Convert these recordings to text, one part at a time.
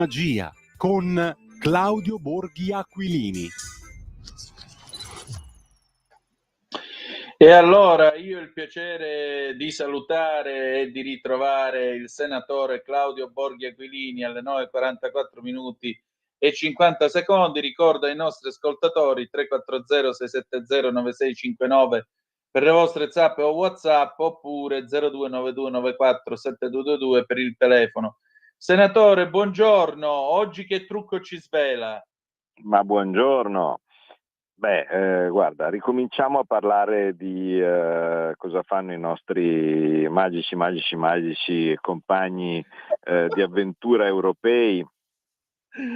Magia con Claudio Borghi Aquilini. E allora io ho il piacere di salutare e di ritrovare il senatore Claudio Borghi Aquilini alle 9:44 minuti e 50 secondi. Ricordo ai nostri ascoltatori 340-670-9659 per le vostre zap o WhatsApp, oppure 0292947222 per il telefono. Senatore, buongiorno. Oggi che trucco ci svela? Ma buongiorno. Guarda, ricominciamo a parlare di cosa fanno i nostri magici compagni di avventura europei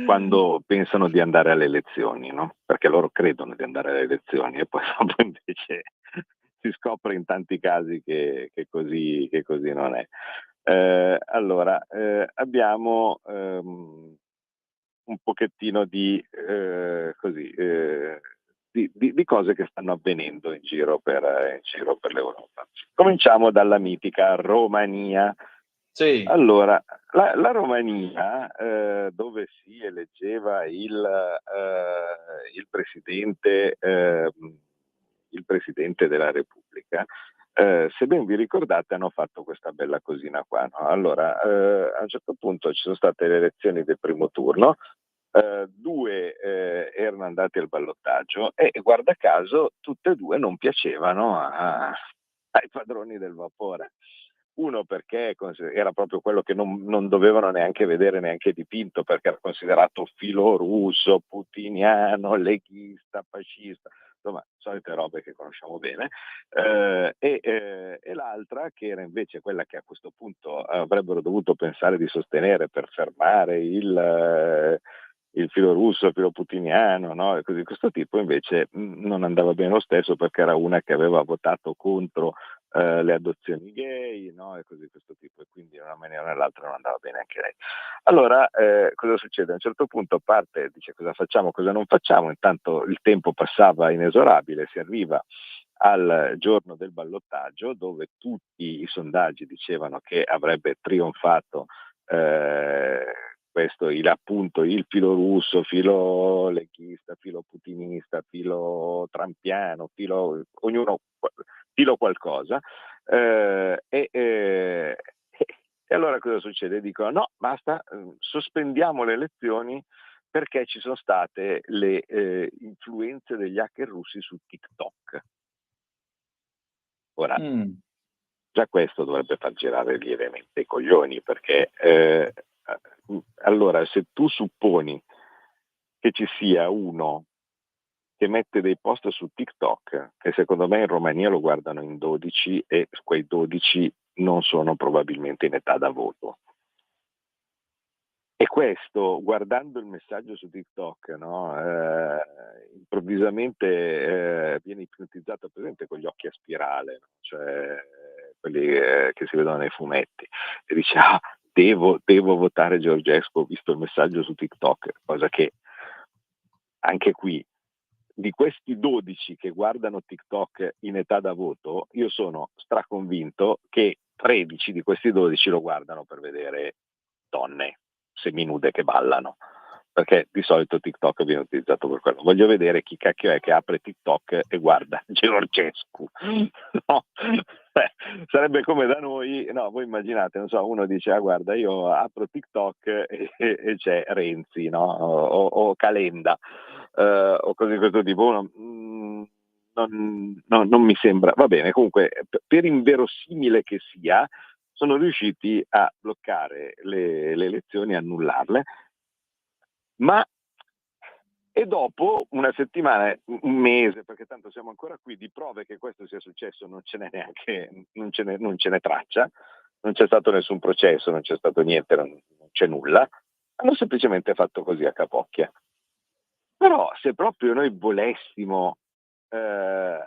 quando pensano di andare alle elezioni, no? Perché loro credono di andare alle elezioni e poi dopo invece si scopre in tanti casi che così non è. Abbiamo un pochettino di cose che stanno avvenendo in giro per l'Europa. Cominciamo dalla mitica Romania. Sì. Allora, la Romania, dove si eleggeva il presidente della Repubblica, se ben vi ricordate, hanno fatto questa bella cosina qua, no? Allora, a un certo punto ci sono state le elezioni del primo turno, due erano andati al ballottaggio e guarda caso tutte e due non piacevano ai padroni del vapore. Uno perché era proprio quello che non dovevano neanche vedere neanche dipinto, perché era considerato filorusso, putiniano, leghista, fascista, insomma, solite robe che conosciamo bene, e l'altra, che era invece quella che a questo punto avrebbero dovuto pensare di sostenere per fermare il filo russo, il filo putiniano, no? E così di questo tipo, invece non andava bene lo stesso, perché era una che aveva votato contro le adozioni gay, no? E così di questo tipo, e quindi in una maniera o nell'altra non andava bene anche lei. Allora, cosa succede? A un certo punto parte, dice cosa facciamo, cosa non facciamo. Intanto il tempo passava inesorabile, si arriva al giorno del ballottaggio, dove tutti i sondaggi dicevano che avrebbe trionfato appunto il filo russo, filo leghista, filo putinista, filo trampiano, ognuno filo qualcosa, e allora cosa succede? Dicono no, basta, sospendiamo le elezioni perché ci sono state le influenze degli hacker russi su TikTok. Ora, già questo dovrebbe far girare lievemente i coglioni, perché allora, se tu supponi che ci sia uno che mette dei post su TikTok, che secondo me in Romania lo guardano in 12, e quei 12 non sono probabilmente in età da voto. E questo, guardando il messaggio su TikTok, no, improvvisamente viene ipnotizzato, presente, con gli occhi a spirale, no? Cioè quelli che si vedono nei fumetti, e dice devo votare Georgescu, ho visto il messaggio su TikTok, cosa che anche qui, di questi 12 che guardano TikTok in età da voto, io sono straconvinto che 13 di questi 12 lo guardano per vedere donne seminude che ballano, perché di solito TikTok viene utilizzato per quello. Voglio vedere chi cacchio è che apre TikTok e guarda Georgescu. No? Sarebbe come da noi, no? Voi immaginate, non so, uno dice guarda, io apro TikTok e c'è Renzi, no? O Calenda, o così di questo tipo. Non mi sembra. Va bene, comunque, per inverosimile che sia, sono riusciti a bloccare le elezioni, a annullarle, e dopo una settimana, un mese, perché tanto siamo ancora qui, di prove che questo sia successo non ce n'è neanche, non ce n'è traccia, non c'è stato nessun processo, non c'è stato niente, non c'è nulla, hanno semplicemente fatto così a capocchia. Però se proprio noi volessimo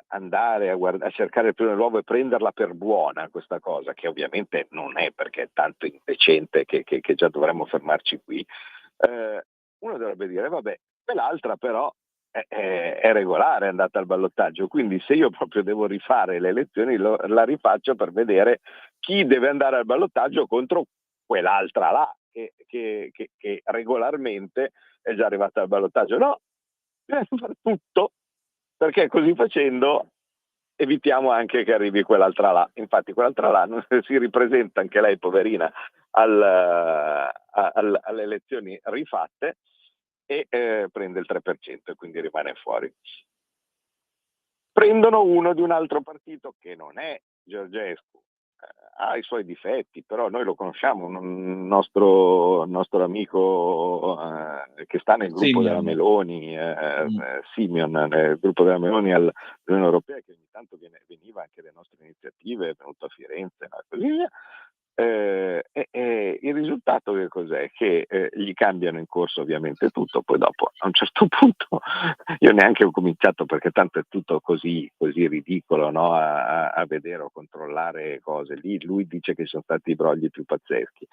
andare a cercare il pelo nell'uovo e prenderla per buona questa cosa, che ovviamente non è, perché è tanto indecente che già dovremmo fermarci qui, uno dovrebbe dire vabbè, quell'altra però è regolare, è andata al ballottaggio, quindi se io proprio devo rifare le elezioni la rifaccio per vedere chi deve andare al ballottaggio contro quell'altra là, che regolarmente è già arrivata al ballottaggio. No, bisogna fare tutto, perché così facendo evitiamo anche che arrivi quell'altra là. Infatti quell'altra là si ripresenta anche lei, poverina, alle elezioni rifatte e prende il 3% e quindi rimane fuori. Prendono uno di un altro partito che non è Georgescu, ha i suoi difetti, però noi lo conosciamo, un nostro amico che sta nel gruppo della Meloni, Simeon, nel gruppo della Meloni all'Unione Europea, che ogni tanto veniva anche alle nostre iniziative, è venuto a Firenze e così via. Il risultato che cos'è? Che gli cambiano in corso ovviamente tutto, poi dopo a un certo punto io neanche ho cominciato, perché tanto è tutto così ridicolo, no? a vedere o controllare cose. Lì lui dice che sono stati i brogli più pazzeschi.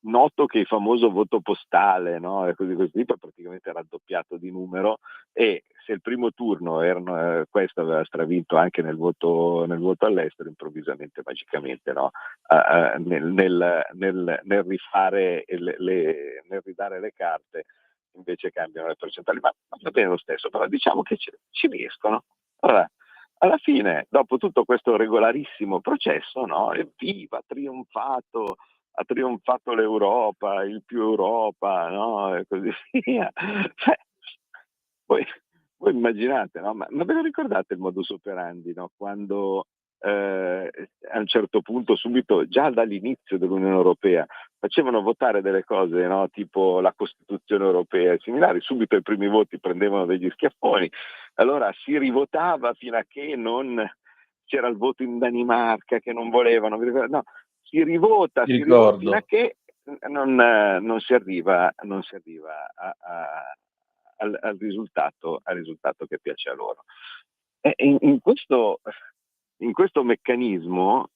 Noto che il famoso voto postale, no? E così è praticamente raddoppiato di numero, e se il primo turno questo aveva stravinto anche nel voto all'estero, improvvisamente, magicamente, no? Nel rifare nel ridare le carte, invece cambiano le percentuali, ma va bene lo stesso, però diciamo che ci riescono. Allora, alla fine, dopo tutto questo regolarissimo processo, no? Evviva, ha trionfato l'Europa, il più Europa, no? E così via. Cioè, voi immaginate, no? Ma ve lo ricordate il modus operandi, no? Quando a un certo punto, subito, già dall'inizio dell'Unione Europea, facevano votare delle cose, no? Tipo la Costituzione europea e similari, subito i primi voti prendevano degli schiaffoni, allora si rivotava fino a che non c'era il voto in Danimarca che non volevano, no, si rivota fino a che non si arriva al risultato che piace a loro. E in questo meccanismo,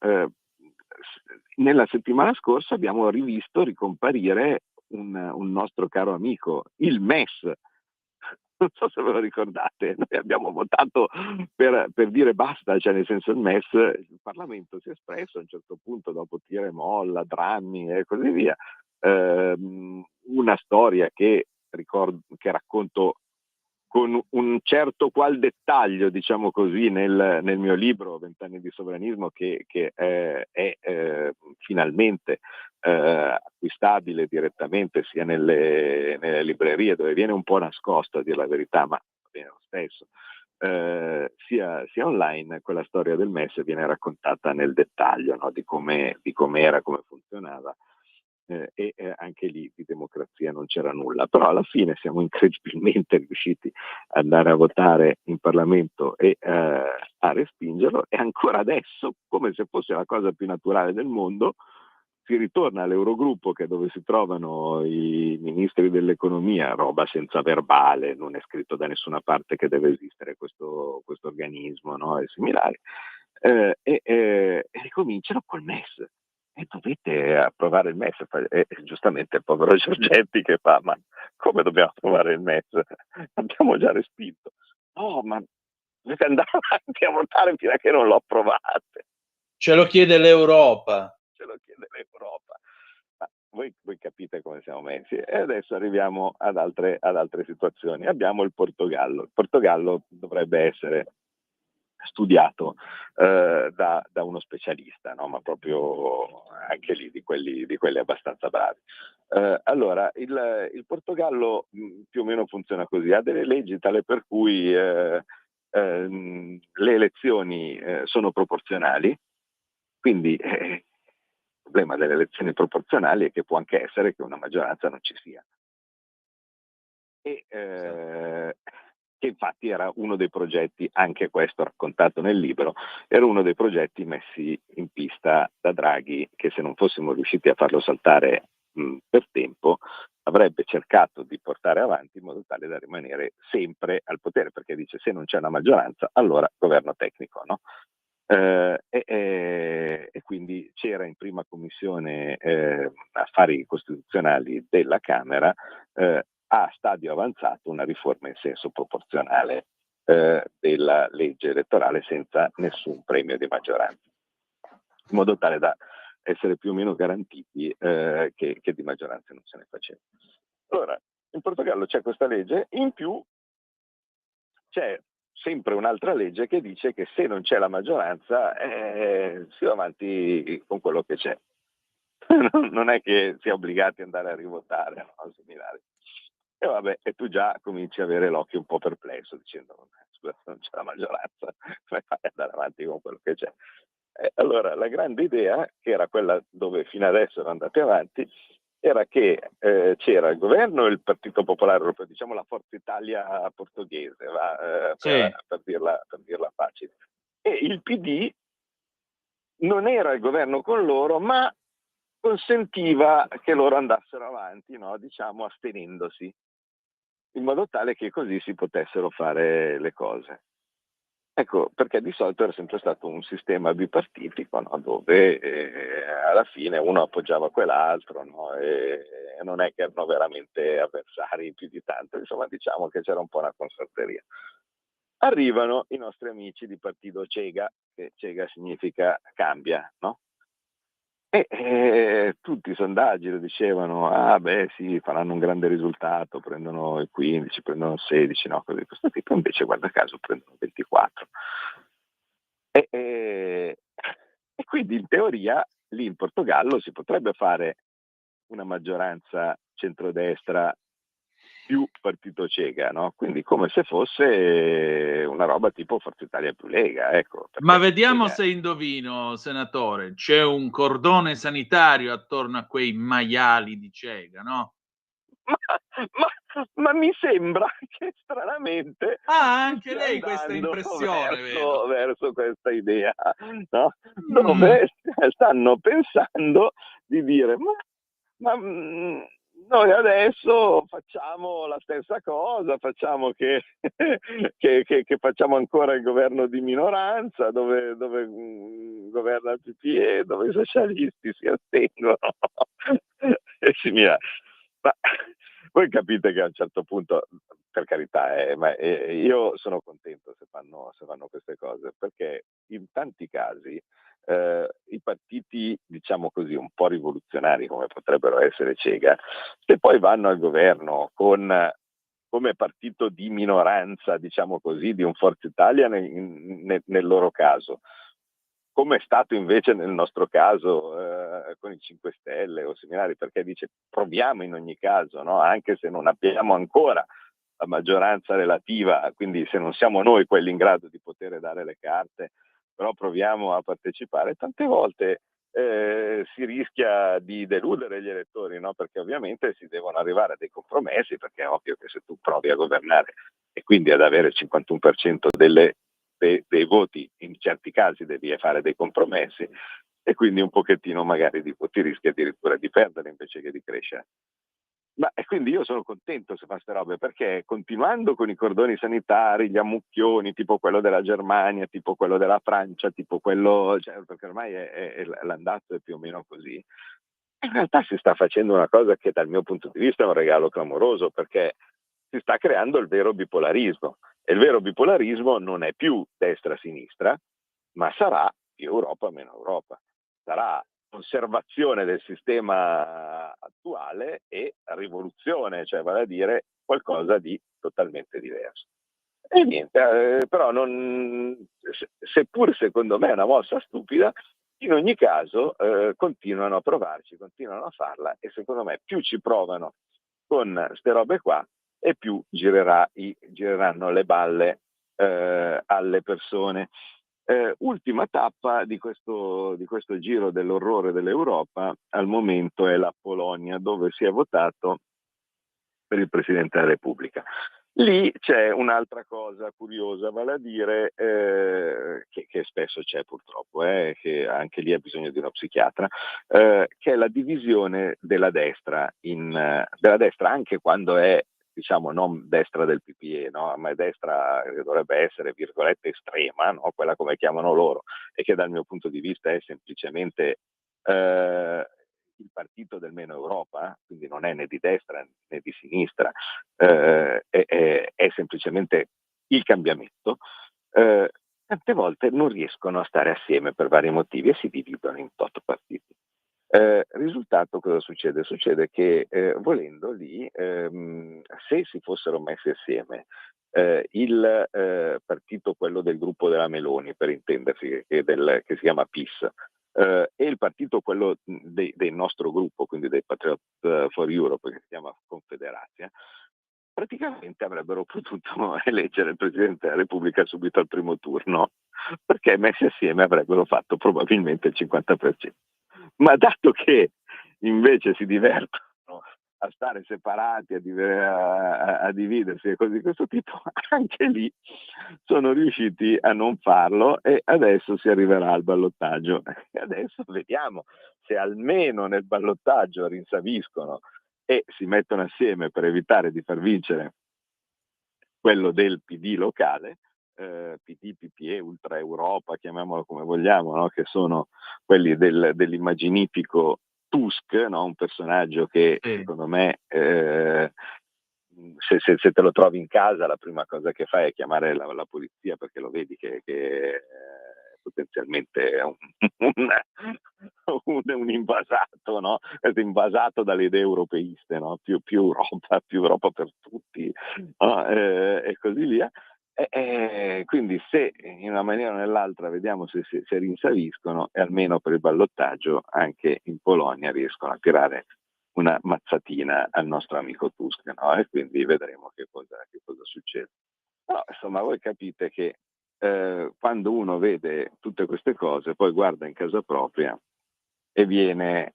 nella settimana scorsa abbiamo rivisto ricomparire un nostro caro amico, il MES. Non so se ve lo ricordate, noi abbiamo votato per dire basta, cioè nel senso il MES, il Parlamento si è espresso a un certo punto, dopo tira e molla, drammi e così via. Una storia che racconto con un certo qual dettaglio, diciamo così, nel mio libro 20 anni di sovranismo, che è finalmente acquistabile direttamente sia nelle librerie, dove viene un po' nascosto, a dire la verità, ma va bene lo stesso, sia online. Quella storia del MES viene raccontata nel dettaglio, no? di come era, come funzionava. E anche lì di democrazia non c'era nulla, però alla fine siamo incredibilmente riusciti ad andare a votare in Parlamento e a respingerlo, e ancora adesso, come se fosse la cosa più naturale del mondo, si ritorna all'Eurogruppo, che è dove si trovano i ministri dell'economia, roba senza verbale, non è scritto da nessuna parte che deve esistere questo organismo, no? E similari, e ricominciano col MES. E dovete approvare il MES, e giustamente il povero Giorgetti che fa: ma come dobbiamo approvare il MES? Abbiamo già respinto. No, ma dovete andare avanti a votare fino a che non lo approvate. Ce lo chiede l'Europa. Ma voi capite come siamo messi. E adesso arriviamo ad altre situazioni. Abbiamo il Portogallo. Il Portogallo dovrebbe essere studiato da uno specialista, no? Ma proprio anche lì di quelli abbastanza bravi. Allora, il Portogallo più o meno funziona così: ha delle leggi tale per cui le elezioni sono proporzionali, quindi il problema delle elezioni proporzionali è che può anche essere che una maggioranza non ci sia. E che infatti era uno dei progetti, anche questo raccontato nel libro, era uno dei progetti messi in pista da Draghi, che se non fossimo riusciti a farlo saltare per tempo, avrebbe cercato di portare avanti in modo tale da rimanere sempre al potere, perché dice: se non c'è una maggioranza, allora governo tecnico, no? E quindi c'era in prima commissione affari costituzionali della Camera a stadio avanzato una riforma in senso proporzionale della legge elettorale senza nessun premio di maggioranza, in modo tale da essere più o meno garantiti che di maggioranze non se ne faceva. Allora, in Portogallo c'è questa legge, in più c'è sempre un'altra legge che dice che se non c'è la maggioranza si va avanti con quello che c'è. Non è che si è obbligati ad andare a rivotare, no? Similari. E vabbè, e tu già cominci a avere l'occhio un po' perplesso dicendo scusa, non c'è la maggioranza, come fai ad andare avanti con quello che c'è? Allora la grande idea, che era quella dove fino adesso erano andati avanti, era che c'era il governo e il Partito Popolare Europeo, diciamo la Forza Italia portoghese, per dirla facile. E il PD non era il governo con loro, ma consentiva che loro andassero avanti, no? Diciamo astenendosi, in modo tale che così si potessero fare le cose. Ecco, perché di solito era sempre stato un sistema bipartitico, no? Dove alla fine uno appoggiava quell'altro, no? E non è che erano veramente avversari più di tanto, insomma diciamo che c'era un po' una consorteria. Arrivano i nostri amici di partito Cega, che Cega significa cambia, no? E tutti i sondaggi lo dicevano, beh sì, faranno un grande risultato, prendono il 15, prendono il 16, no, così di questo tipo, invece guarda caso prendono 24. E quindi in teoria lì in Portogallo si potrebbe fare una maggioranza centrodestra più partito Cega, no? Quindi come se fosse una roba tipo Forza Italia più Lega, ecco. Ma vediamo Lega... se indovino, senatore. C'è un cordone sanitario attorno a quei maiali di Cega, no? Ma mi sembra che stranamente Anche lei questa impressione, vedo. verso questa idea, no? Dove stanno pensando di dire noi adesso facciamo la stessa cosa, facciamo che facciamo ancora il governo di minoranza dove governa il PPE, dove i socialisti si astengono e similari. Ma voi capite che a un certo punto, per carità, io sono contento se fanno queste cose, perché in tanti casi i partiti, diciamo così, un po' rivoluzionari come potrebbero essere Cega, se poi vanno al governo come partito di minoranza, diciamo così, di un Forza Italia nel loro caso, come è stato invece nel nostro caso con i 5 Stelle o similari, perché dice proviamo in ogni caso, no? Anche se non abbiamo ancora la maggioranza relativa, quindi se non siamo noi quelli in grado di poter dare le carte, però proviamo a partecipare. Tante volte si rischia di deludere gli elettori, no? Perché ovviamente si devono arrivare a dei compromessi, perché è ovvio che se tu provi a governare e quindi ad avere il 51% dei voti, in certi casi devi fare dei compromessi e quindi un pochettino magari ti rischi addirittura di perdere invece che di crescere. Ma e quindi io sono contento se fa queste robe, perché continuando con i cordoni sanitari, gli ammucchioni, tipo quello della Germania, tipo quello della Francia, tipo quello, cioè, perché ormai l'andazzo è più o meno così, in realtà si sta facendo una cosa che dal mio punto di vista è un regalo clamoroso, perché si sta creando il vero bipolarismo, e il vero bipolarismo non è più destra-sinistra, ma sarà più Europa meno Europa, sarà conservazione del sistema attuale e rivoluzione, cioè vale a dire qualcosa di totalmente diverso. E niente, però seppur secondo me è una mossa stupida, in ogni caso continuano a provarci, continuano a farla, e secondo me più ci provano con queste robe qua e più gireranno le balle alle persone. Ultima tappa di questo giro dell'orrore dell'Europa al momento è la Polonia, dove si è votato per il Presidente della Repubblica. Lì c'è un'altra cosa curiosa, vale a dire che spesso c'è purtroppo, che anche lì ha bisogno di uno psichiatra, che è la divisione della destra, della destra anche quando è, diciamo, non destra del PPE, no? Ma è destra che dovrebbe essere, virgolette, estrema, no? Quella come chiamano loro, e che dal mio punto di vista è semplicemente il partito del meno Europa, quindi non è né di destra né di sinistra, è semplicemente il cambiamento. Tante volte non riescono a stare assieme per vari motivi e si dividono in tot partiti. Risultato, cosa succede? Succede che volendo lì, se si fossero messi assieme il partito, quello del gruppo della Meloni, per intendersi, che si chiama PIS, e il partito, quello del nostro gruppo, quindi dei Patriot for Europe, che si chiama Confederazia, praticamente avrebbero potuto eleggere il Presidente della Repubblica subito al primo turno, perché messi assieme avrebbero fatto probabilmente il 50%. Ma dato che invece si divertono a stare separati, a dividersi e cose di questo tipo, anche lì sono riusciti a non farlo e adesso si arriverà al ballottaggio. E adesso vediamo se almeno nel ballottaggio rinsaviscono e si mettono assieme per evitare di far vincere quello del PD locale, PD, PPE, Ultra Europa, chiamiamolo come vogliamo, no? Che sono quelli dell'immaginifico Tusk, no? Un personaggio che secondo me se te lo trovi in casa la prima cosa che fai è chiamare la polizia, perché lo vedi che potenzialmente è un invasato, no? È invasato dalle idee europeiste, no? Più Europa per tutti, no? E così via. Quindi se in una maniera o nell'altra vediamo se rinsaviscono, e almeno per il ballottaggio anche in Polonia riescono a tirare una mazzatina al nostro amico Tusk, no? E quindi vedremo che cosa succede. Però insomma voi capite che quando uno vede tutte queste cose poi guarda in casa propria e viene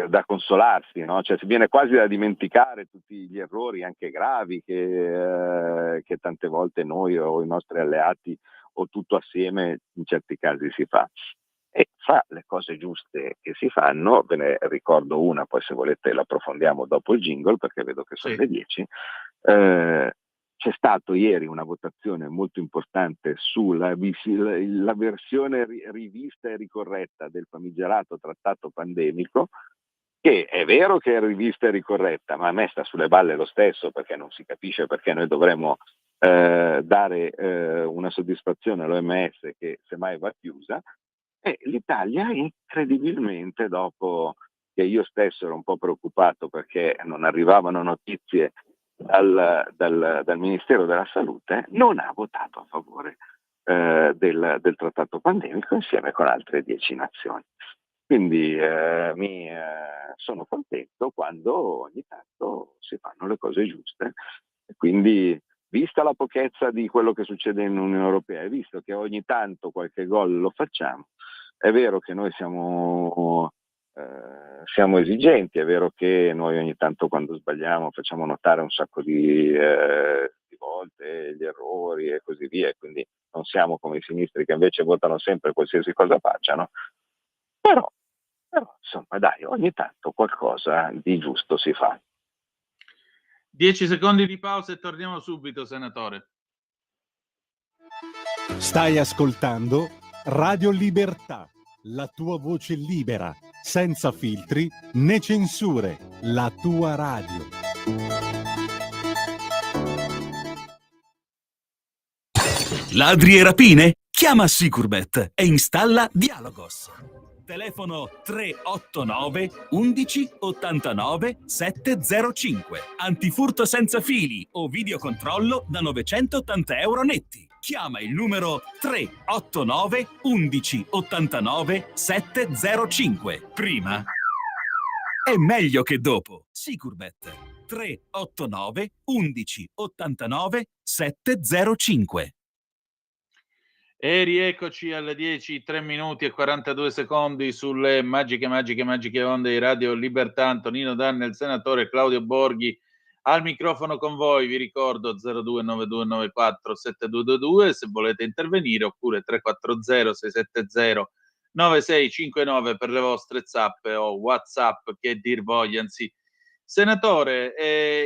da consolarsi, no? Cioè si viene quasi da dimenticare tutti gli errori anche gravi che tante volte noi o i nostri alleati o tutto assieme in certi casi si fa. E fra le cose giuste che si fanno, ve ne ricordo una, poi se volete l'approfondiamo dopo il jingle, perché vedo che sono le 10, c'è stato ieri una votazione molto importante sulla la versione rivista e ricorretta del famigerato trattato pandemico, che è vero che è rivista e ricorretta, ma a me sta sulle balle lo stesso, perché non si capisce perché noi dovremmo dare una soddisfazione all'OMS che semmai va chiusa. E l'Italia incredibilmente, dopo che io stesso ero un po' preoccupato perché non arrivavano notizie dal Ministero della Salute, non ha votato a favore del trattato pandemico insieme con altre 10 nazioni. Quindi sono contento quando ogni tanto si fanno le cose giuste. E quindi, vista la pochezza di quello che succede in Unione Europea e visto che ogni tanto qualche gol lo facciamo, è vero che noi siamo esigenti, è vero che noi ogni tanto quando sbagliamo facciamo notare un sacco di volte gli errori e così via, e quindi non siamo come i sinistri che invece votano sempre qualsiasi cosa facciano, però insomma dai, ogni tanto qualcosa di giusto si fa. 10 secondi di pausa e torniamo subito, senatore. Stai ascoltando Radio Libertà, la tua voce libera, senza filtri né censure, la tua radio. Ladri e rapine? Chiama Sicurbet e installa Dialogos. Telefono 389 11 89 705. Antifurto senza fili o videocontrollo da 980 euro netti. Chiama il numero 389 11 89 705. Prima è meglio che dopo. Sicurbet 389 11 89 705. E rieccoci alle 10, 3 minuti e 42 secondi sulle magiche onde di Radio Libertà. Antonino Danna, il senatore Claudio Borghi al microfono con voi. Vi ricordo 0292947222 se volete intervenire, oppure 340 670 9659 per le vostre zappe o WhatsApp, che dir vogliansi. Senatore,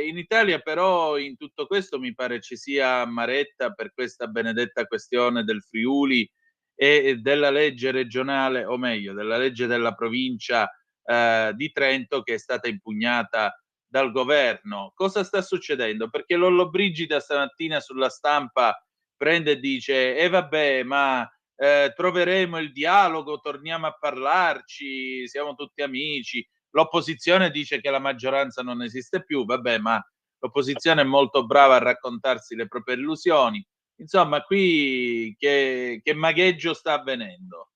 in Italia però in tutto questo mi pare ci sia amaretta per questa benedetta questione del Friuli e della legge regionale, o meglio, della legge della provincia di Trento, che è stata impugnata dal governo. Cosa sta succedendo? Perché Lollobrigida stamattina sulla Stampa prende e dice vabbè, ma troveremo il dialogo, torniamo a parlarci, siamo tutti amici. L'opposizione dice che la maggioranza non esiste più, vabbè, ma l'opposizione è molto brava a raccontarsi le proprie illusioni. Insomma, qui che magheggio sta avvenendo?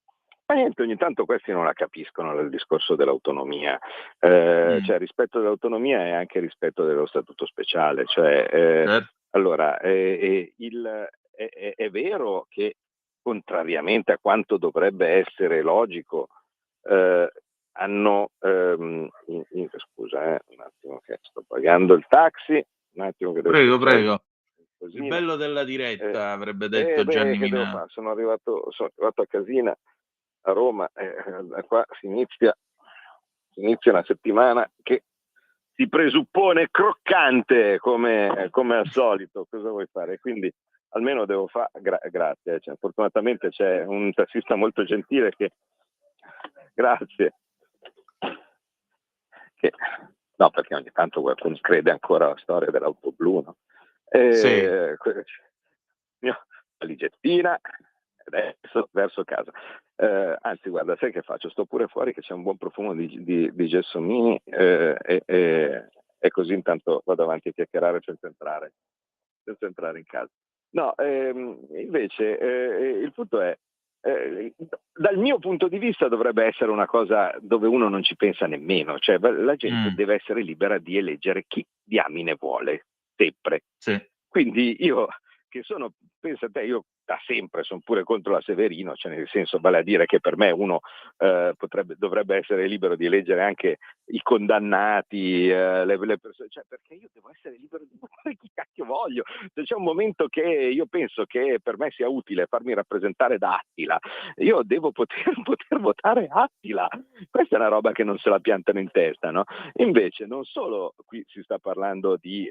Ma niente, ogni tanto questi non la capiscono il discorso dell'autonomia, cioè rispetto dell'autonomia e anche rispetto dello statuto speciale, cioè Certo. allora è vero che contrariamente a quanto dovrebbe essere logico hanno scusa un attimo che sto pagando il taxi, un attimo che devo Prego. così. Il bello della diretta, avrebbe detto Gianni che devo Minà. fare? Sono arrivato a Casina, a Roma, da qua si inizia una settimana che si presuppone croccante come al solito. Cosa vuoi fare? Quindi almeno devo fare grazie, cioè, fortunatamente c'è un tassista molto gentile che grazie no, perché ogni tanto qualcuno crede ancora alla storia dell'auto blu, no? Sì. Valigettina, adesso verso casa. Anzi, guarda, sai che faccio? Sto pure fuori che c'è un buon profumo di gelsomini e così intanto vado avanti a chiacchierare senza entrare in casa. No, invece il punto è, dal mio punto di vista dovrebbe essere una cosa dove uno non ci pensa nemmeno, cioè la gente deve essere libera di eleggere chi diamine vuole, sempre. Sì. Quindi io pensa te, io da sempre sono pure contro la Severino, cioè nel senso, vale a dire che per me uno dovrebbe essere libero di eleggere anche i condannati, le persone, cioè perché io devo essere libero di votare chi cacchio voglio. Se c'è un momento che io penso che per me sia utile farmi rappresentare da Attila, io devo poter votare Attila. Questa è una roba che non se la piantano in testa, no? Invece non solo qui si sta parlando di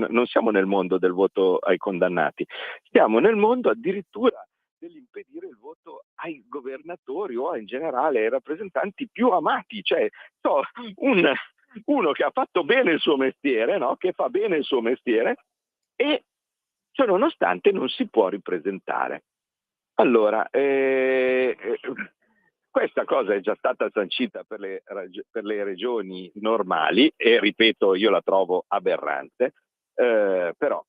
non siamo nel mondo del voto ai condannati, siamo nel mondo addirittura dell'impedire il voto ai governatori o in generale ai rappresentanti più amati, cioè uno che ha fatto bene il suo mestiere, no? Che fa bene il suo mestiere e ciò nonostante non si può ripresentare. Allora, questa cosa è già stata sancita per le regioni normali e ripeto, io la trovo aberrante, però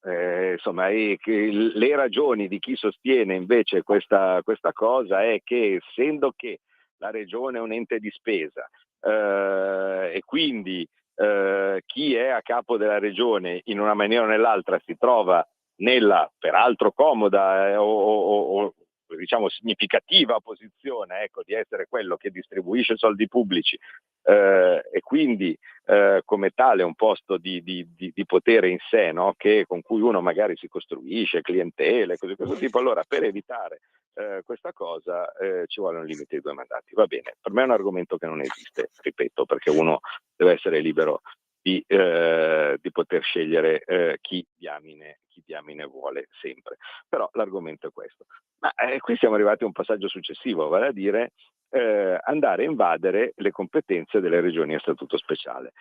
insomma le ragioni di chi sostiene invece questa cosa è che essendo che la regione è un ente di spesa e quindi chi è a capo della regione in una maniera o nell'altra si trova nella peraltro comoda o diciamo significativa posizione, ecco, di essere quello che distribuisce soldi pubblici e quindi come tale un posto di potere in sé, no? Con cui uno magari si costruisce clientele, cose di questo tipo. Allora per evitare questa cosa ci vuole un limite di 2 mandati. Va bene, per me è un argomento che non esiste, ripeto, perché uno deve essere libero di poter scegliere chi diamine vuole sempre. Però l'argomento è questo. Ma qui siamo arrivati a un passaggio successivo, vale a dire andare a invadere le competenze delle regioni a statuto speciale.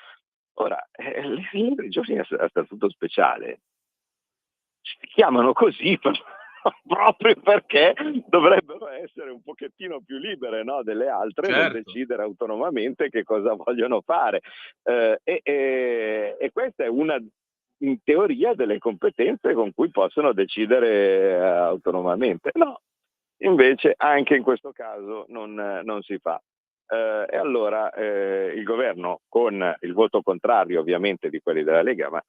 Ora, le regioni a statuto speciale si chiamano così proprio perché dovrebbero essere un pochettino più libere, no, delle altre, certo, nel decidere autonomamente che cosa vogliono fare. E questa è una, in teoria, delle competenze con cui possono decidere autonomamente. No, invece anche in questo caso non si fa. E allora il governo, con il voto contrario ovviamente di quelli della Lega, ma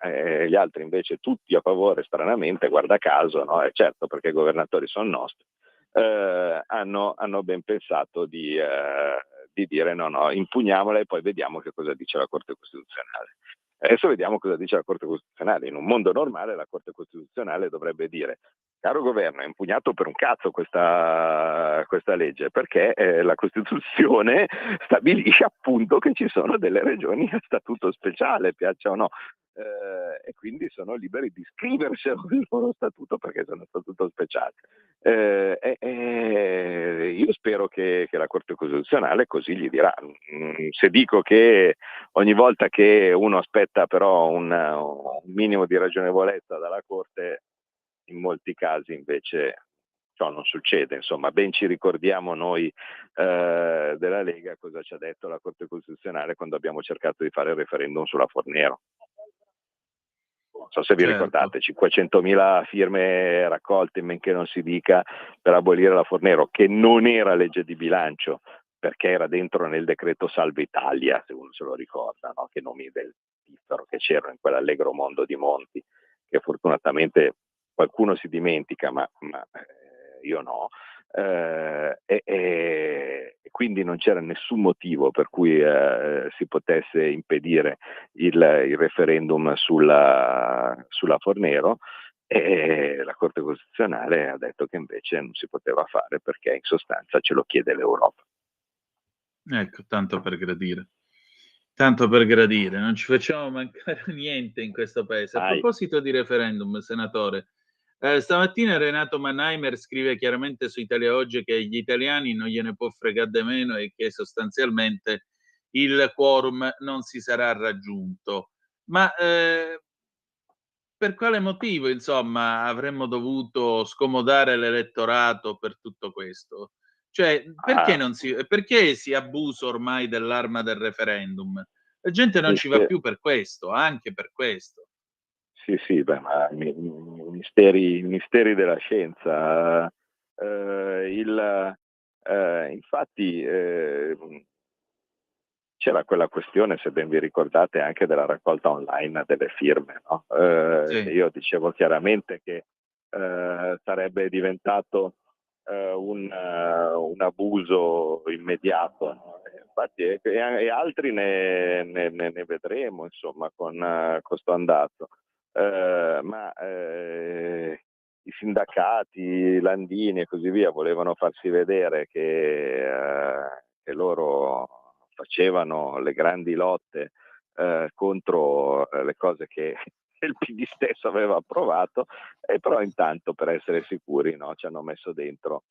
gli altri invece tutti a favore, stranamente, guarda caso, no? Certo, perché i governatori sono nostri, hanno ben pensato di dire no, impugniamola e poi vediamo che cosa dice la Corte Costituzionale. Adesso vediamo cosa dice la Corte Costituzionale. In un mondo normale la Corte Costituzionale dovrebbe dire: caro governo, è impugnato per un cazzo questa legge, perché la Costituzione stabilisce appunto che ci sono delle regioni a statuto speciale, piaccia o no, e quindi sono liberi di scriverselo il loro statuto perché sono a statuto speciale. Io spero che la Corte Costituzionale così gli dirà. Se dico che ogni volta che uno aspetta però un minimo di ragionevolezza dalla Corte, in molti casi invece ciò non succede. Insomma, ben ci ricordiamo noi della Lega cosa ci ha detto la Corte Costituzionale quando abbiamo cercato di fare il referendum sulla Fornero. Non so se vi ricordate, 500.000 firme raccolte, in men che non si dica, per abolire la Fornero, che non era legge di bilancio, perché era dentro nel decreto Salva Italia, se uno se lo ricorda, no? Che nomi del piffero che c'erano in quell'allegro mondo di Monti, che fortunatamente qualcuno si dimentica, ma io no. E quindi non c'era nessun motivo per cui si potesse impedire il referendum sulla Fornero, e la Corte Costituzionale ha detto che invece non si poteva fare perché in sostanza ce lo chiede l'Europa. Ecco, tanto per gradire. Tanto per gradire, non ci facciamo mancare niente in questo paese. A proposito di referendum, senatore, stamattina Renato Mannheimer scrive chiaramente su Italia Oggi che agli italiani non gliene può fregare di meno e che sostanzialmente il quorum non si sarà raggiunto. Ma per quale motivo, insomma, avremmo dovuto scomodare l'elettorato per tutto questo? Cioè, perché si abusa ormai dell'arma del referendum? La gente non ci va più per questo, anche per questo. Sì, beh, ma misteri della scienza. Infatti c'era quella questione, se ben vi ricordate, anche della raccolta online delle firme, no? Sì. Io dicevo chiaramente che sarebbe diventato un abuso immediato, no? Infatti, e altri ne vedremo, insomma, con sto andato. Ma i sindacati, Landini e così via volevano farsi vedere che loro facevano le grandi lotte contro le cose che il PD stesso aveva approvato, e però intanto, per essere sicuri, no, ci hanno messo dentro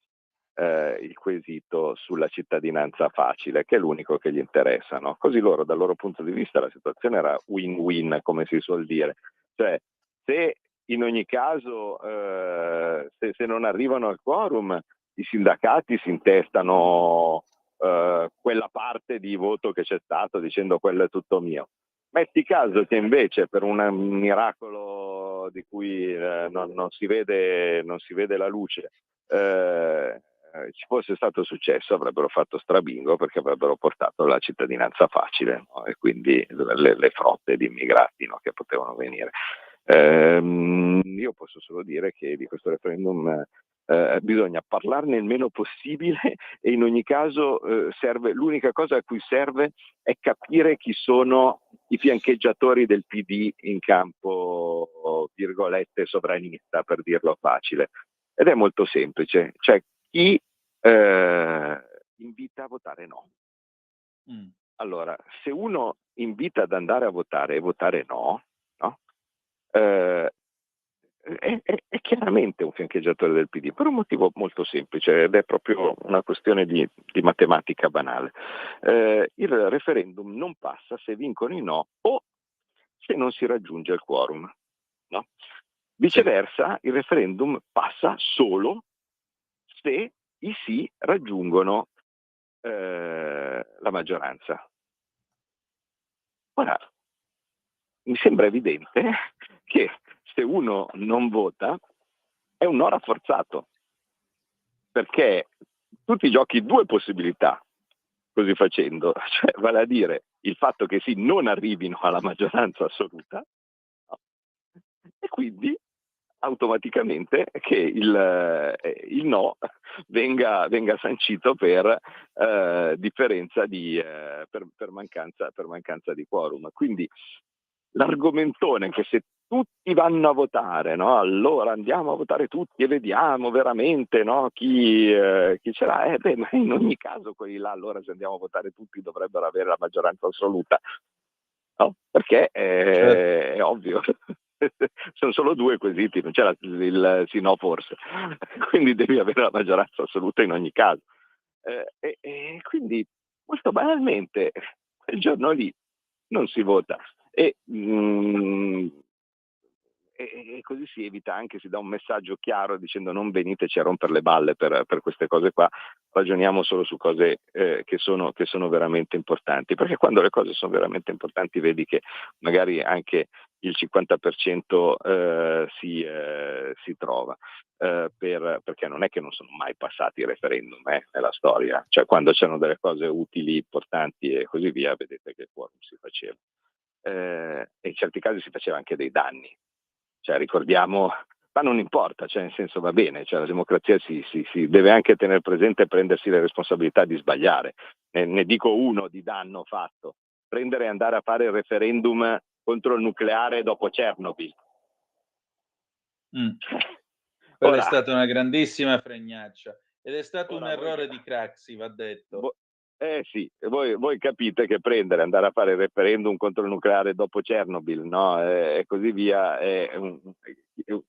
il quesito sulla cittadinanza facile, che è l'unico che gli interessa, no? Così loro, dal loro punto di vista, la situazione era win-win, come si suol dire. Cioè, se in ogni caso, se non arrivano al quorum, i sindacati si intestano quella parte di voto che c'è stato, dicendo quello è tutto mio. Metti caso che invece, per un miracolo di cui non si vede la luce, ci fosse stato successo, avrebbero fatto strabingo, perché avrebbero portato la cittadinanza facile, no? E quindi le frotte di immigrati, no, che potevano venire. Io posso solo dire che di questo referendum bisogna parlarne il meno possibile, e in ogni caso l'unica cosa a cui serve è capire chi sono i fiancheggiatori del PD in campo, virgolette, sovranista, per dirlo facile. Ed è molto semplice, cioè chi invita a votare no. Allora, se uno invita ad andare a votare e votare no, è chiaramente un fiancheggiatore del PD, per un motivo molto semplice, ed è proprio una questione di matematica banale. Il referendum non passa se vincono i no o se non si raggiunge il quorum, no? Viceversa, il referendum passa solo se i sì raggiungono la maggioranza. Ora, mi sembra evidente che se uno non vota è un no rafforzato, perché tu ti giochi due possibilità così facendo, cioè vale a dire il fatto che sì non arrivino alla maggioranza assoluta, no? E quindi automaticamente che il no venga sancito per differenza per mancanza di quorum. Quindi l'argomentone che se tutti vanno a votare, no, allora andiamo a votare tutti e vediamo veramente, no, chi ce l'ha, ma in ogni caso quelli là, allora, se andiamo a votare tutti, dovrebbero avere la maggioranza assoluta, no? Perché è ovvio. Sono solo due quesiti, non c'è il sì no forse, quindi devi avere la maggioranza assoluta in ogni caso, e quindi molto banalmente quel giorno lì non si vota, e e così si evita anche, si dà un messaggio chiaro dicendo non veniteci a rompere le balle per queste cose qua, ragioniamo solo su cose che sono veramente importanti, perché quando le cose sono veramente importanti vedi che magari anche il 50% si trova, perché non è che non sono mai passati i referendum nella storia, cioè quando c'erano delle cose utili, importanti e così via, vedete che il quorum si faceva. E in certi casi si faceva anche dei danni, cioè ricordiamo, ma non importa, cioè nel senso va bene, cioè la democrazia si deve anche tenere presente e prendersi le responsabilità di sbagliare. Ne dico uno di danno fatto: prendere e andare a fare il referendum contro il nucleare dopo Chernobyl. Quella è stata una grandissima fregnaccia ed è stato un errore di Craxi, va detto. Sì, voi capite che prendere e andare a fare il referendum contro il nucleare dopo Chernobyl, no? E così via, è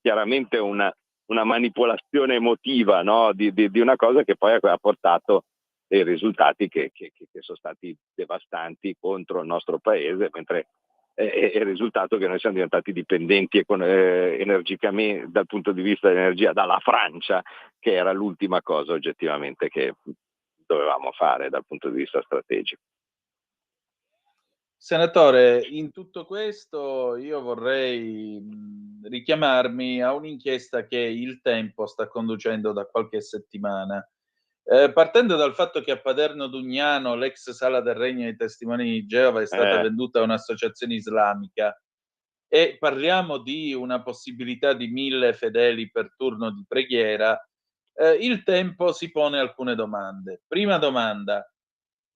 chiaramente una manipolazione emotiva, no? di una cosa che poi ha portato dei risultati che sono stati devastanti contro il nostro paese, mentre è il risultato che noi siamo diventati dipendenti energicamente dal punto di vista dell'energia dalla Francia, che era l'ultima cosa oggettivamente che dovevamo fare dal punto di vista strategico. Senatore, in tutto questo io vorrei richiamarmi a un'inchiesta che Il Tempo sta conducendo da qualche settimana. Partendo dal fatto che a Paderno Dugnano l'ex sala del Regno dei Testimoni di Geova è stata venduta a un'associazione islamica e parliamo di una possibilità di 1000 fedeli per turno di preghiera, Il Tempo si pone alcune domande. Prima domanda: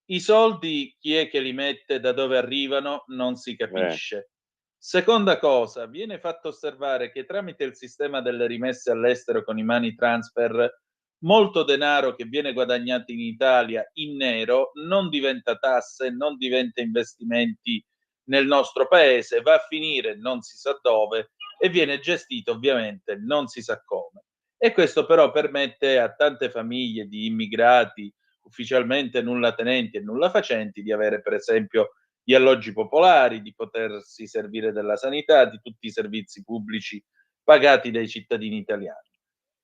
i soldi chi è che li mette, da dove arrivano, non si capisce. Seconda cosa, viene fatto osservare che tramite il sistema delle rimesse all'estero con i money transfer, molto denaro che viene guadagnato in Italia in nero non diventa tasse, non diventa investimenti nel nostro paese, va a finire non si sa dove e viene gestito ovviamente non si sa come. E questo però permette a tante famiglie di immigrati ufficialmente nulla tenenti e nulla facenti di avere per esempio gli alloggi popolari, di potersi servire della sanità, di tutti i servizi pubblici pagati dai cittadini italiani.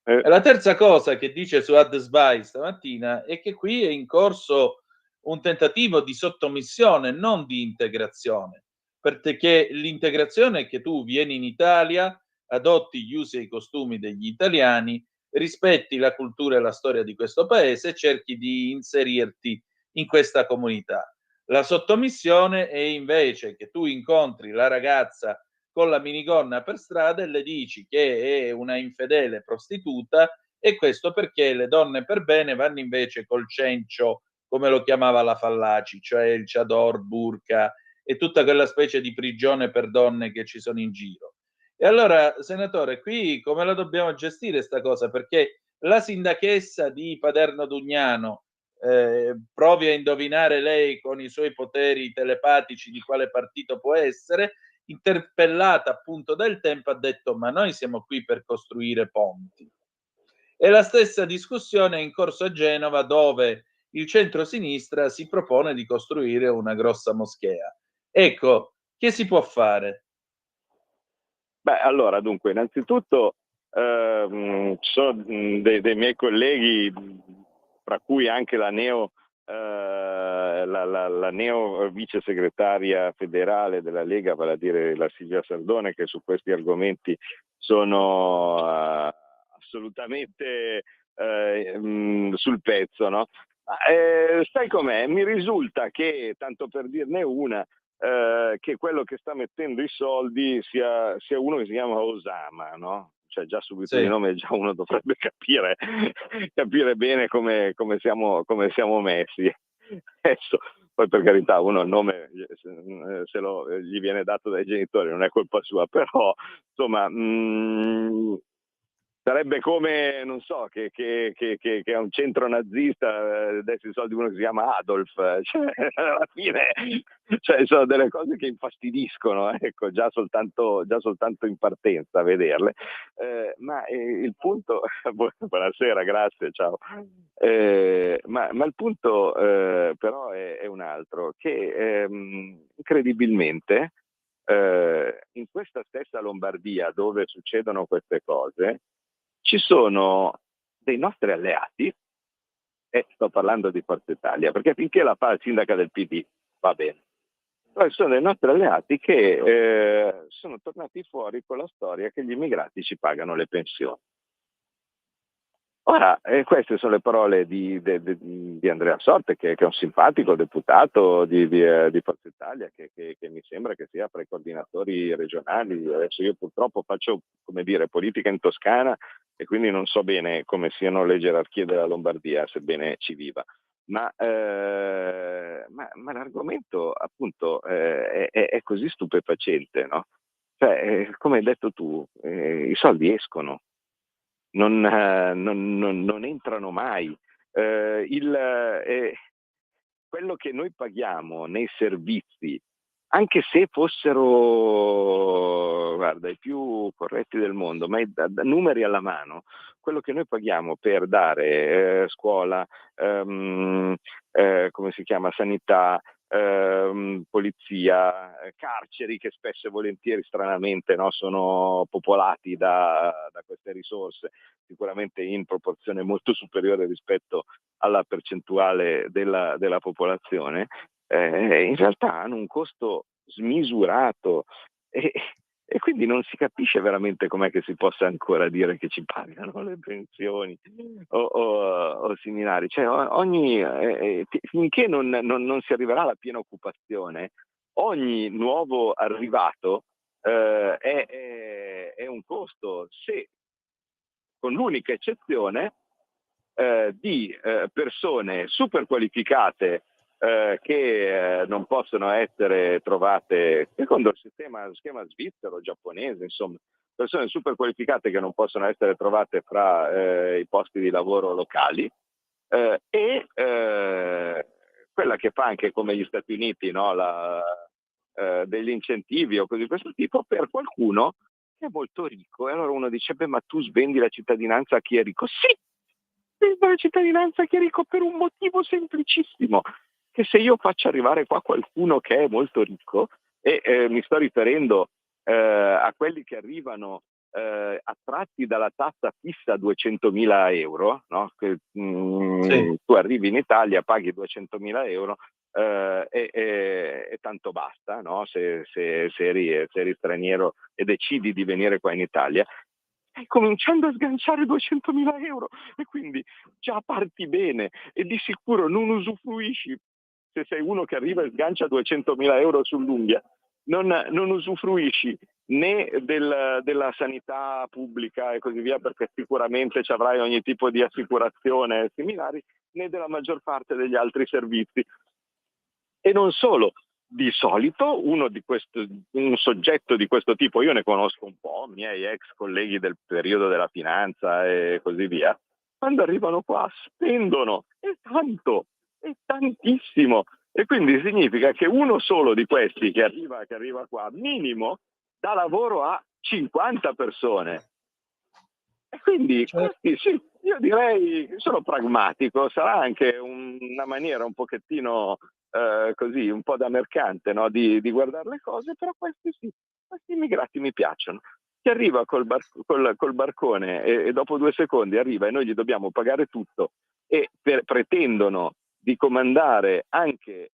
E la terza cosa che dice Suad Sbai stamattina è che qui è in corso un tentativo di sottomissione, non di integrazione, perché l'integrazione è che tu vieni in Italia, adotti gli usi e i costumi degli italiani, rispetti la cultura e la storia di questo paese e cerchi di inserirti in questa comunità. La sottomissione è invece che tu incontri la ragazza con la minigonna per strada e le dici che è una infedele prostituta, e questo perché le donne per bene vanno invece col cencio, come lo chiamava la Fallaci, cioè il chador, burka e tutta quella specie di prigione per donne che ci sono in giro. E allora, senatore, qui come la dobbiamo gestire sta cosa? Perché la sindachessa di Paderno Dugnano, provi a indovinare lei con i suoi poteri telepatici di quale partito può essere, interpellata appunto dal Tempo ha detto: ma noi siamo qui per costruire ponti. E la stessa discussione è in corso a Genova, dove il centro-sinistra si propone di costruire una grossa moschea. Ecco, che si può fare? Beh, allora, dunque, innanzitutto ci sono dei miei colleghi, fra cui anche la neo vice segretaria federale della Lega, vale a dire la Silvia Sardone, che su questi argomenti sono assolutamente sul pezzo, no? Sai com'è? Mi risulta che, tanto per dirne una, che quello che sta mettendo i soldi sia uno che si chiama Osama, no? Cioè già subito di nome già uno dovrebbe capire bene come siamo messi. Adesso, poi per carità uno il nome se gli viene dato dai genitori, non è colpa sua, però insomma sarebbe come, non so, che a un centro nazista desse i soldi uno che si chiama Adolf, cioè, alla fine sono delle cose che infastidiscono, ecco, già soltanto in partenza a vederle. Ma il punto, buonasera, grazie, ciao. Ma il punto però è un altro, che incredibilmente in questa stessa Lombardia dove succedono queste cose ci sono dei nostri alleati, e sto parlando di Forza Italia, perché finché la fa il sindaca del PD va bene. Poi sono dei nostri alleati che sono tornati fuori con la storia che gli immigrati ci pagano le pensioni. Ora, queste sono le parole di Andrea Sorte, che è un simpatico deputato di Forza Italia, che mi sembra che sia fra i coordinatori regionali. Adesso io purtroppo faccio, come dire, politica in Toscana e quindi non so bene come siano le gerarchie della Lombardia, sebbene ci viva. Ma l'argomento appunto è così stupefacente, no? Cioè, come hai detto tu, i soldi escono. Non entrano mai. Quello che noi paghiamo nei servizi, anche se fossero, guarda, i più corretti del mondo, ma da numeri alla mano, quello che noi paghiamo per dare scuola, come si chiama, sanità, polizia, carceri che spesso e volentieri stranamente, no, sono popolati da queste risorse, sicuramente in proporzione molto superiore rispetto alla percentuale della popolazione, in realtà hanno un costo smisurato e quindi non si capisce veramente com'è che si possa ancora dire che ci pagano le pensioni o similari. Cioè, finché non si arriverà alla piena occupazione, ogni nuovo arrivato è un costo, se con l'unica eccezione di persone super qualificate che non possono essere trovate secondo il schema svizzero, giapponese, insomma, persone super qualificate che non possono essere trovate fra i posti di lavoro locali e quella che fa anche come gli Stati Uniti, no, degli incentivi o cose di questo tipo per qualcuno che è molto ricco. E allora uno dice, beh, ma tu svendi la cittadinanza a chi è ricco? Sì, svendo la cittadinanza a chi è ricco per un motivo semplicissimo, che se io faccio arrivare qua qualcuno che è molto ricco, e mi sto riferendo a quelli che arrivano attratti dalla tassa fissa a 200.000 euro, no? Che, Sì. tu arrivi in Italia, paghi 200.000 euro e tanto basta, no? Se eri straniero e decidi di venire qua in Italia, stai cominciando a sganciare 200.000 euro e quindi già parti bene e di sicuro non usufruisci, se sei uno che arriva e sgancia 200.000 euro sull'unghia, non usufruisci né della sanità pubblica e così via, perché sicuramente ci avrai ogni tipo di assicurazione e similari, né della maggior parte degli altri servizi. E non solo, di solito un soggetto di questo tipo, io ne conosco un po', miei ex colleghi del periodo della finanza e così via, quando arrivano qua spendono, e tanto, e tantissimo, e quindi significa che uno solo di questi che arriva qua, minimo, dà lavoro a 50 persone. E quindi questi, sì, io direi, sono pragmatico, sarà anche una maniera un pochettino così, un po' da mercante, no? di guardare le cose, però questi sì, questi immigrati mi piacciono. Chi arriva col barcone e dopo 2 secondi arriva e noi gli dobbiamo pagare tutto e pretendono di comandare anche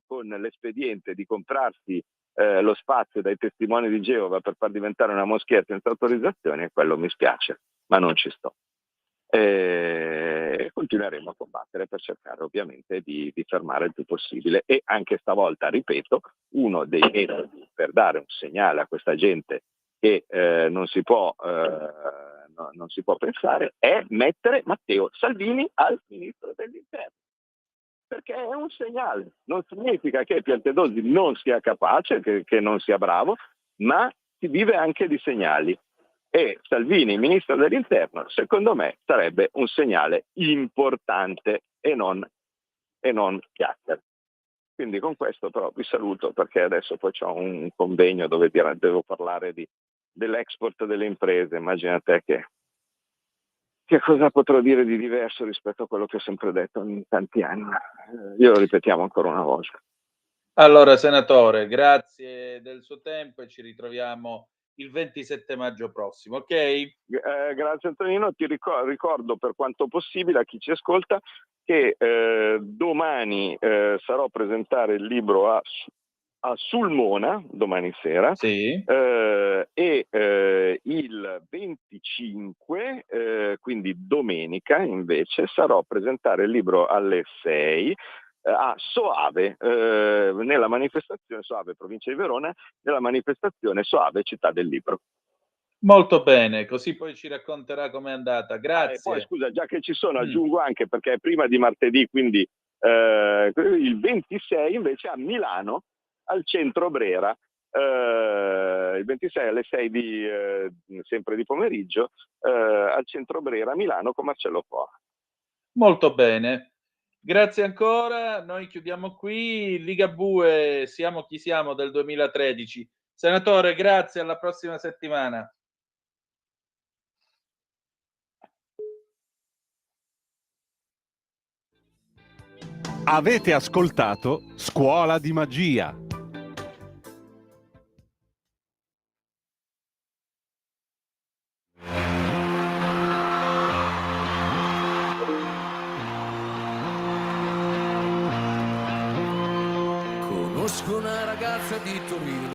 con l'espediente di comprarsi lo spazio dai testimoni di Geova per far diventare una moschea senza autorizzazione, quello mi spiace, ma non ci sto. Continueremo a combattere per cercare ovviamente di fermare il più possibile, e anche stavolta, ripeto, uno dei metodi per dare un segnale a questa gente che non si può pensare è mettere Matteo Salvini al ministro dell'Interno, perché è un segnale. Non significa che Piantedosi non sia capace, che non sia bravo, ma si vive anche di segnali. E Salvini, ministro dell'Interno, secondo me sarebbe un segnale importante e non chiacchiere. Quindi con questo però vi saluto, perché adesso poi ho un convegno dove devo parlare dell'export delle imprese. Immaginate che cosa potrò dire di diverso rispetto a quello che ho sempre detto in tanti anni. Glielo ripetiamo ancora una volta. Allora, senatore, grazie del suo tempo e ci ritroviamo il 27 maggio prossimo, ok? Grazie Antonino, ti ricordo per quanto possibile a chi ci ascolta che domani sarò a presentare il libro a Sulmona, domani sera, Sì. il 25, quindi domenica invece, sarò a presentare il libro alle 6 a Soave, nella manifestazione Soave, provincia di Verona, nella manifestazione Soave, città del libro. Molto bene, così poi ci racconterà com'è andata. E poi Grazie. scusa, già che ci sono, Mh. aggiungo anche perché è prima di martedì, quindi il 26 invece a Milano, al centro Brera, il 26 alle 6 sempre di pomeriggio, al centro Brera a Milano con Marcello Fora. Molto bene. Grazie ancora. Noi chiudiamo qui. Ligabue Siamo chi siamo del 2013. Senatore, grazie, alla prossima settimana. Avete ascoltato Scuola di Magia. Conosco una ragazza di Torino